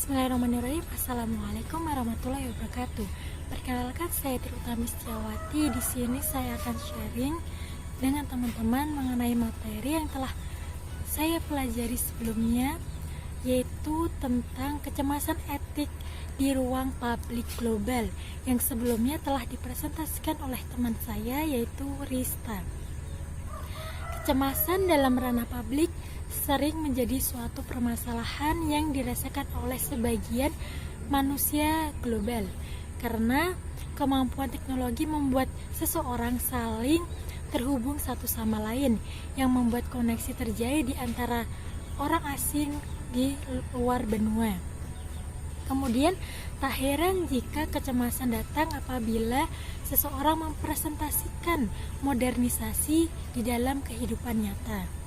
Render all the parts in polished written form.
Bismillahirrahmanirrahim. Assalamualaikum warahmatullahi wabarakatuh. Perkenalkan, saya Triutami Setiawati. Di sini saya akan sharing dengan teman-teman mengenai materi yang telah saya pelajari sebelumnya, yaitu tentang kecemasan etik di ruang publik global yang sebelumnya telah dipresentasikan oleh teman saya, yaitu Rista. Kecemasan dalam ranah publik sering menjadi suatu permasalahan yang dirasakan oleh sebagian manusia global karena kemampuan teknologi membuat seseorang saling terhubung satu sama lain, yang membuat koneksi terjadi di antara orang asing di luar benua. Kemudian tak heran jika kecemasan datang apabila seseorang mempresentasikan modernisasi di dalam kehidupan nyata.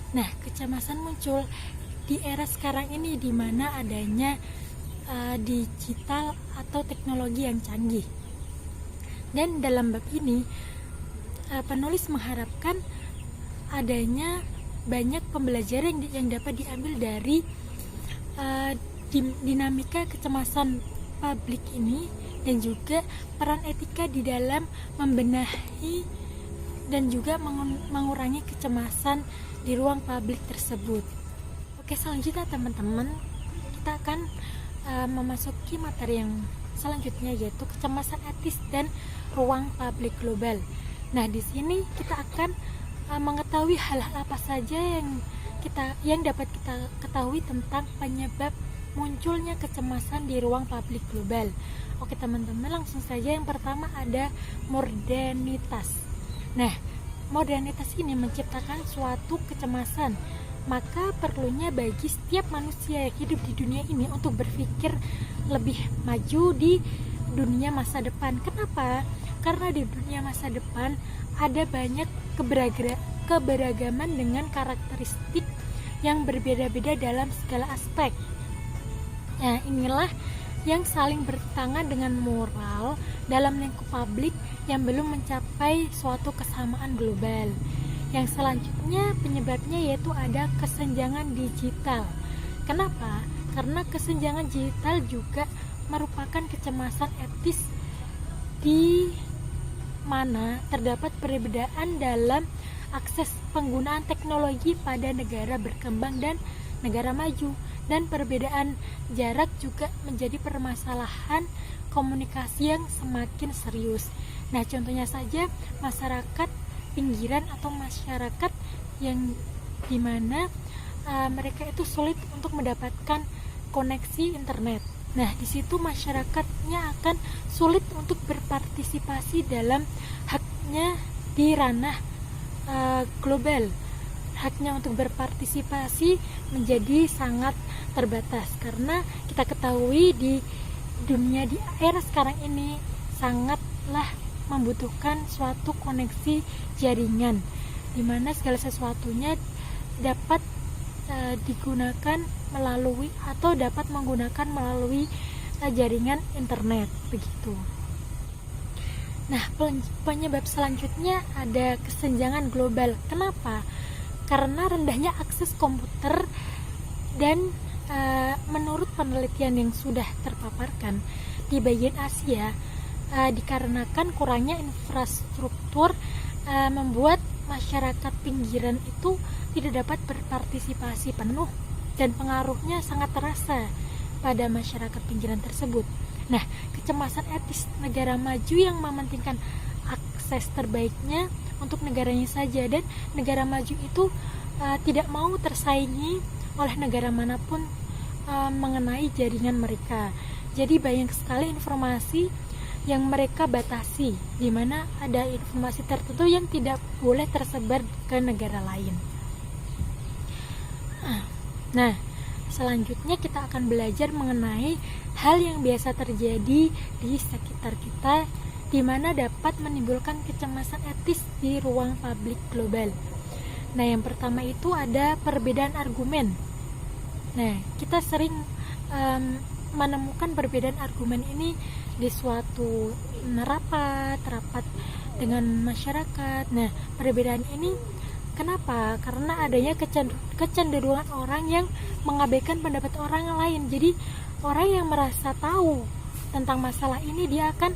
Nah, kecemasan muncul di era sekarang ini di mana adanya digital atau teknologi yang canggih. Dan dalam bab ini penulis mengharapkan adanya banyak pembelajaran yang dapat diambil dari dinamika kecemasan publik ini, dan juga peran etika di dalam membenahi dan juga mengurangi kecemasan di ruang publik tersebut. Oke, selanjutnya teman-teman, kita akan memasuki materi yang selanjutnya, yaitu kecemasan etis dan ruang publik global. Nah, di sini kita akan mengetahui hal-hal apa saja yang dapat kita ketahui tentang penyebab munculnya kecemasan di ruang publik global. Oke teman-teman, langsung saja. Yang pertama ada modernitas. Nah, modernitas ini menciptakan suatu kecemasan, maka perlunya bagi setiap manusia yang hidup di dunia ini untuk berpikir lebih maju di dunia masa depan. Kenapa? Karena di dunia masa depan ada banyak keberagaman dengan karakteristik yang berbeda-beda dalam segala aspek. Nah, inilah yang saling bertentangan dengan moral dalam lingkup publik yang belum mencapai suatu kesamaan global. Yang selanjutnya penyebabnya yaitu ada kesenjangan digital. Kenapa? Karena kesenjangan digital juga merupakan kecemasan etis di mana terdapat perbedaan dalam akses penggunaan teknologi pada negara berkembang dan negara maju, dan perbedaan jarak juga menjadi permasalahan komunikasi yang semakin serius. Nah, contohnya saja masyarakat pinggiran atau masyarakat yang dimana mereka itu sulit untuk mendapatkan koneksi internet. Nah, di situ masyarakatnya akan sulit untuk berpartisipasi dalam haknya di ranah global. Haknya untuk berpartisipasi menjadi sangat terbatas karena kita ketahui di dunia di era sekarang ini sangatlah membutuhkan suatu koneksi jaringan, di mana segala sesuatunya dapat digunakan melalui atau dapat menggunakan melalui jaringan internet begitu. Nah, penyebab selanjutnya ada kesenjangan global. Kenapa? Karena rendahnya akses komputer dan menurut penelitian yang sudah terpaparkan di bagian Asia, dikarenakan kurangnya infrastruktur membuat masyarakat pinggiran itu tidak dapat berpartisipasi penuh, dan pengaruhnya sangat terasa pada masyarakat pinggiran tersebut. Nah, kecemasan etis negara maju yang mementingkan akses terbaiknya untuk negaranya saja, dan negara maju itu tidak mau tersaingi oleh negara manapun mengenai jaringan mereka. Jadi banyak sekali informasi yang mereka batasi, di mana ada informasi tertentu yang tidak boleh tersebar ke negara lain. Nah, selanjutnya kita akan belajar mengenai hal yang biasa terjadi di sekitar kita, di mana dapat menimbulkan kecemasan etis di ruang publik global. Nah, yang pertama itu ada perbedaan argumen. Nah, kita sering menemukan perbedaan argumen ini di suatu rapat dengan masyarakat. Nah, perbedaan ini kenapa? Karena adanya kecenderungan orang yang mengabaikan pendapat orang lain. Jadi orang yang merasa tahu tentang masalah ini, dia akan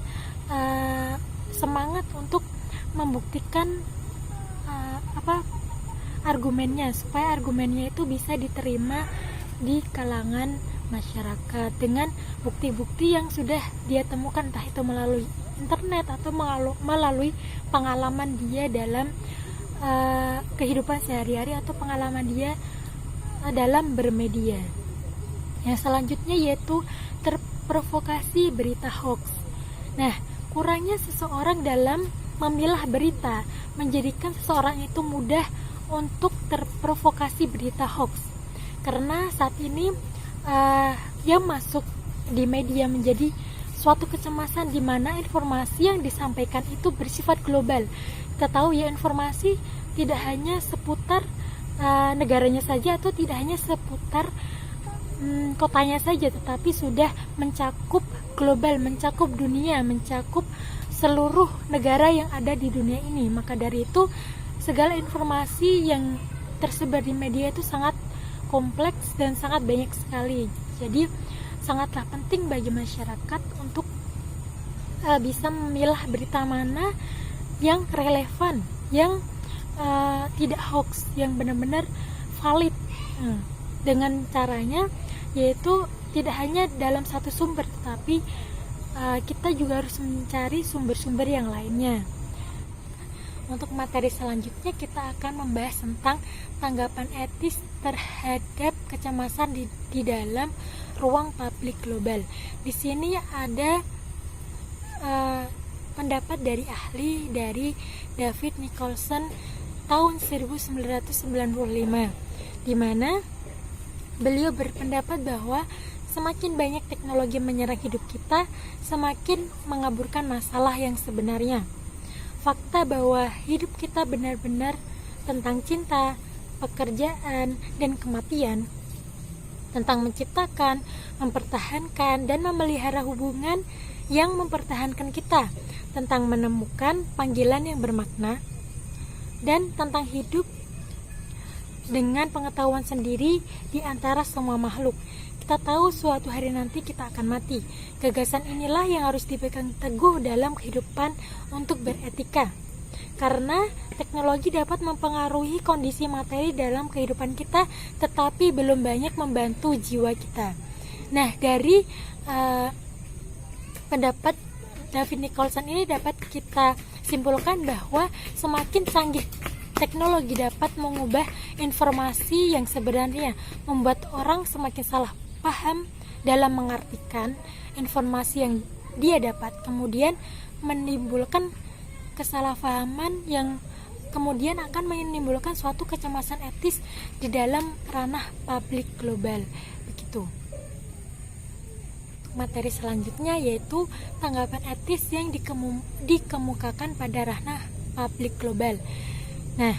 semangat untuk membuktikan argumennya, supaya argumennya itu bisa diterima di kalangan masyarakat dengan bukti-bukti yang sudah dia temukan, entah itu melalui internet atau melalui pengalaman dia dalam kehidupan sehari-hari atau pengalaman dia dalam bermedia. Yang selanjutnya yaitu terprovokasi berita hoax. Nah, kurangnya seseorang dalam memilah berita menjadikan seseorang itu mudah untuk terprovokasi berita hoax, karena saat ini yang masuk di media menjadi suatu kecemasan di mana informasi yang disampaikan itu bersifat global. Kita tahu ya, informasi tidak hanya seputar negaranya saja atau tidak hanya seputar kotanya saja, tetapi sudah mencakup global, mencakup dunia, mencakup seluruh negara yang ada di dunia ini. Maka dari itu segala informasi yang tersebar di media itu sangat kompleks dan sangat banyak sekali. Jadi sangatlah penting bagi masyarakat untuk bisa memilah berita mana yang relevan, yang tidak hoax, yang benar-benar valid. Dengan caranya yaitu tidak hanya dalam satu sumber, tetapi kita juga harus mencari sumber-sumber yang lainnya. Untuk materi selanjutnya kita akan membahas tentang tanggapan etis terhadap kecemasan di dalam ruang publik global. Di sini ada pendapat dari ahli, dari David Nicholson tahun 1995, di mana beliau berpendapat bahwa semakin banyak teknologi menyerang hidup kita, semakin mengaburkan masalah yang sebenarnya. Fakta bahwa hidup kita benar-benar tentang cinta, pekerjaan, dan kematian, tentang menciptakan, mempertahankan, dan memelihara hubungan yang mempertahankan kita, tentang menemukan panggilan yang bermakna, dan tentang hidup dengan pengetahuan sendiri di antara semua makhluk. Kita tahu suatu hari nanti kita akan mati. Gagasan inilah yang harus dipegang teguh dalam kehidupan untuk beretika. Karena teknologi dapat mempengaruhi kondisi materi dalam kehidupan kita, tetapi belum banyak membantu jiwa kita. Nah, dari pendapat David Nicholson ini dapat kita simpulkan bahwa semakin canggih teknologi dapat mengubah informasi yang sebenarnya, membuat orang semakin salah paham dalam mengartikan informasi yang dia dapat, kemudian menimbulkan kesalahpahaman yang kemudian akan menimbulkan suatu kecemasan etis di dalam ranah publik global. Begitu. Materi selanjutnya yaitu tanggapan etis yang dikemukakan pada ranah publik global. Nah,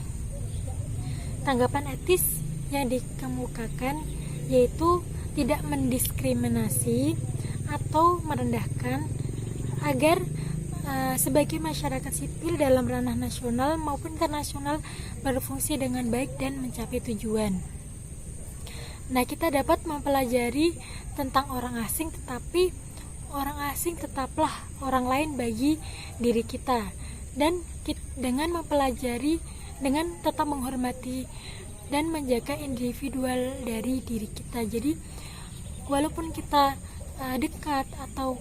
tanggapan etis yang dikemukakan yaitu tidak mendiskriminasi atau merendahkan, agar sebagai masyarakat sipil dalam ranah nasional maupun internasional berfungsi dengan baik dan mencapai tujuan. Nah, kita dapat mempelajari tentang orang asing, tetapi orang asing tetaplah orang lain bagi diri kita, dan dengan mempelajari, dengan tetap menghormati dan menjaga individual dari diri kita. Jadi walaupun kita dekat atau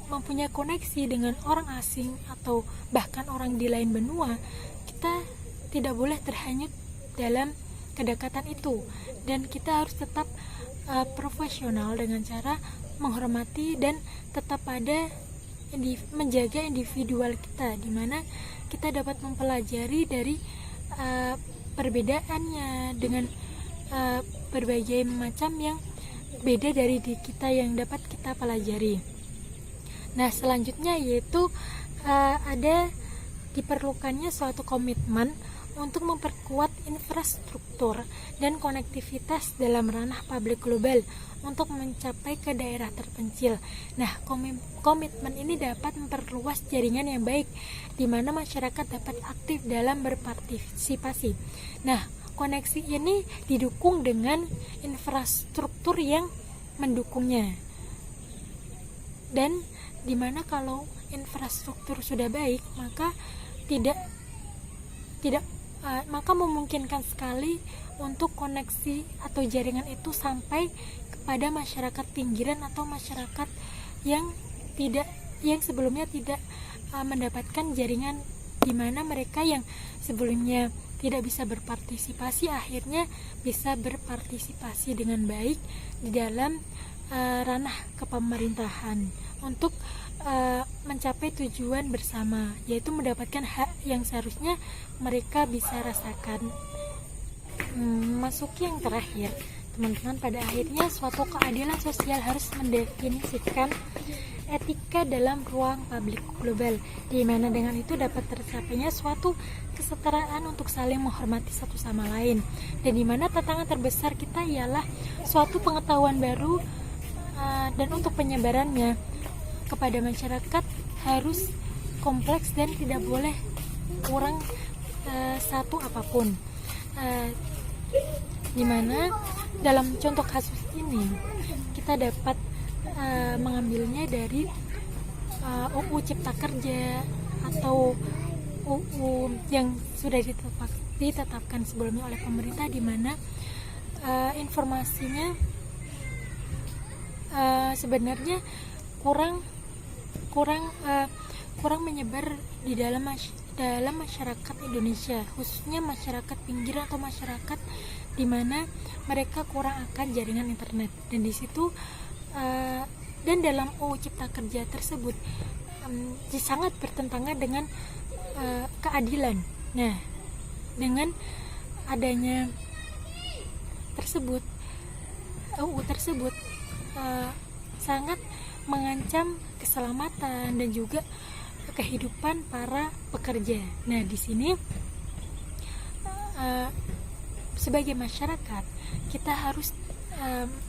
mempunyai koneksi dengan orang asing atau bahkan orang di lain benua, kita tidak boleh terhanyut dalam kedekatan itu, dan kita harus tetap profesional dengan cara menghormati dan tetap pada menjaga individual kita, di mana kita dapat mempelajari dari perbedaannya dengan berbagai macam yang beda dari diri kita yang dapat kita pelajari. Nah, selanjutnya yaitu ada diperlukannya suatu komitmen untuk memperkuat infrastruktur dan konektivitas dalam ranah publik global untuk mencapai ke daerah terpencil. Nah, komitmen ini dapat memperluas jaringan yang baik, di mana masyarakat dapat aktif dalam berpartisipasi. Nah, koneksi ini didukung dengan infrastruktur yang mendukungnya. Dan dimana kalau infrastruktur sudah baik, maka tidak maka memungkinkan sekali untuk koneksi atau jaringan itu sampai kepada masyarakat pinggiran atau masyarakat yang sebelumnya tidak mendapatkan jaringan, di mana mereka yang sebelumnya tidak bisa berpartisipasi akhirnya bisa berpartisipasi dengan baik di dalam ranah kepemerintahan untuk mencapai tujuan bersama, yaitu mendapatkan hak yang seharusnya mereka bisa rasakan. Masuk yang terakhir, teman-teman, pada akhirnya suatu keadilan sosial harus mendefinisikan etika dalam ruang publik global, di mana dengan itu dapat tercapainya suatu kesetaraan untuk saling menghormati satu sama lain, dan di mana tantangan terbesar kita ialah suatu pengetahuan baru, dan untuk penyebarannya kepada masyarakat harus kompleks dan tidak boleh kurang satu apapun. Dimana dalam contoh kasus ini kita dapat mengambilnya dari UU Cipta Kerja atau UU yang sudah ditetapkan sebelumnya oleh pemerintah, di mana informasinya sebenarnya kurang menyebar di dalam masyarakat Indonesia, khususnya masyarakat pinggir atau masyarakat di mana mereka kurang akan jaringan internet. Dan di situ dan dalam UU Cipta Kerja tersebut sangat bertentangan dengan keadilan. Nah, dengan adanya UU tersebut sangat mengancam keselamatan dan juga kehidupan para pekerja. Nah, di sini sebagai masyarakat kita harus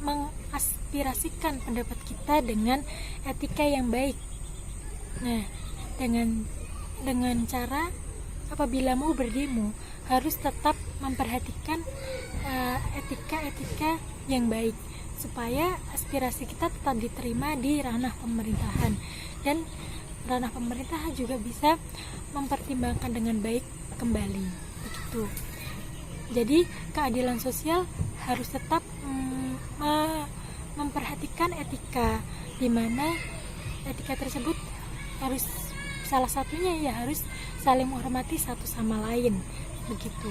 mengaspirasikan pendapat kita dengan etika yang baik. Nah, dengan cara apabila mau berdemo harus tetap memperhatikan etika yang baik, supaya aspirasi kita tetap diterima di ranah pemerintahan, dan ranah pemerintahan juga bisa mempertimbangkan dengan baik kembali, begitu. Jadi keadilan sosial harus tetap memperhatikan etika, di mana etika tersebut harus salah satunya ya harus saling menghormati satu sama lain, begitu.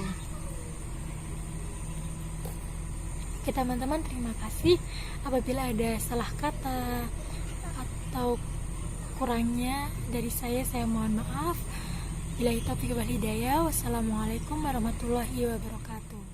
Oke teman-teman, terima kasih. Apabila ada salah kata atau kurangnya dari saya mohon maaf. Billahi taufiq wal hidayah. Wassalamualaikum warahmatullahi wabarakatuh.